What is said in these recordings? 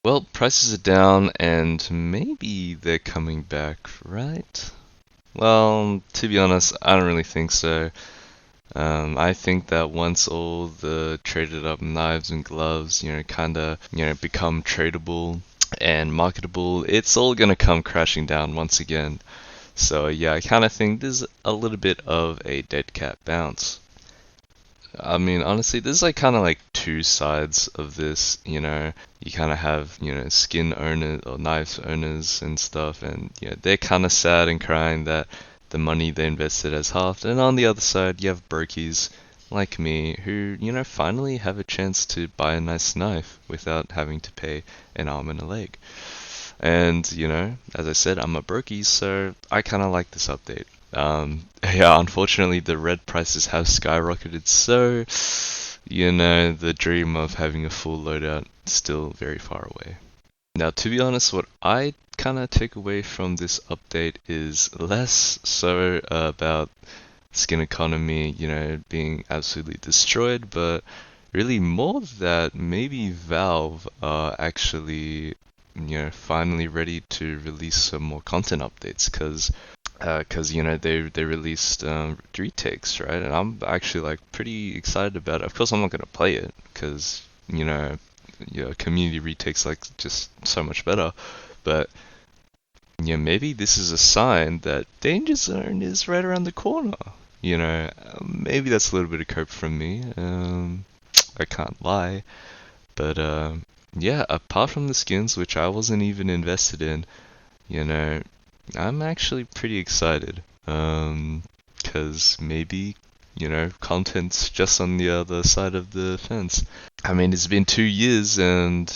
Well, prices are down and maybe they're coming back, right? Well, to be honest, I don't really think so. I think that once all the traded up knives and gloves, kinda, become tradable and marketable, it's all gonna come crashing down once again. So yeah, I kind of think there's a little bit of a dead cat bounce. I mean, honestly, there's like kind of like two sides of this, You kind of have, skin owners or knife owners and stuff, and they're kind of sad and crying that the money they invested has halved. And on the other side, you have brokies like me who, finally have a chance to buy a nice knife without having to pay an arm and a leg. And, as I said, I'm a brokey, so I kind of like this update. Yeah, unfortunately, the red prices have skyrocketed, so, the dream of having a full loadout is still very far away. Now, to be honest, what I kind of take away from this update is less so about skin economy, being absolutely destroyed, but really more that maybe Valve are actually, finally ready to release some more content updates because they released retakes, right? And I'm actually like pretty excited about it. Of course, I'm not gonna play it because community retakes like just so much better. But yeah, maybe this is a sign that Danger Zone is right around the corner. Maybe that's a little bit of cope from me. I can't lie, but yeah. Apart from the skins, which I wasn't even invested in, you know, I'm actually pretty excited. Because maybe, content's just on the other side of the fence. I mean, it's been 2 years and,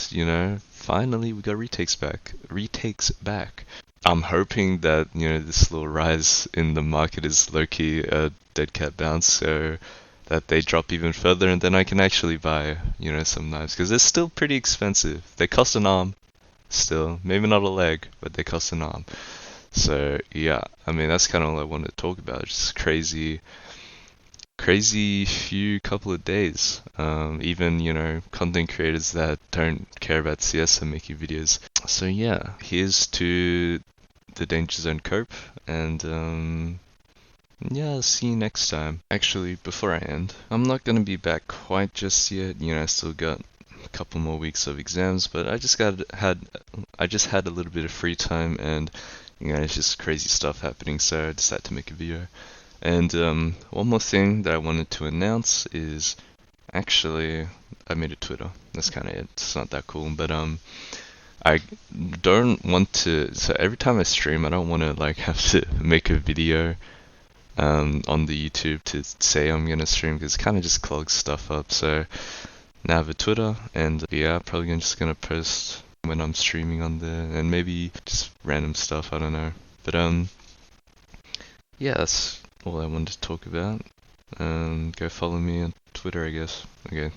finally we got retakes back. I'm hoping that, this little rise in the market is low-key a dead cat bounce, so that they drop even further and then I can actually buy, some knives. Because they're still pretty expensive. They cost an arm, still. Maybe not a leg, but they cost an arm. So yeah, I mean that's kind of all I wanted to talk about. Just crazy few couple of days. Even content creators that don't care about CS are making videos. So yeah, here's to the Danger Zone cope, and yeah, I'll see you next time. Actually, before I end, I'm not gonna be back quite just yet. I still got a couple more weeks of exams, but I just had a little bit of free time and it's just crazy stuff happening, so I decided to make a video. And one more thing that I wanted to announce is actually I made a Twitter. That's kind of it. It's not that cool, but I don't want to. So every time I stream, I don't want to like have to make a video on the YouTube to say I'm gonna stream because it kind of just clogs stuff up. So now I have a Twitter, and yeah, probably just gonna post when I'm streaming on there, and maybe just random stuff. I don't know, but yeah, that's all I wanted to talk about. Go follow me on Twitter, I guess. Okay.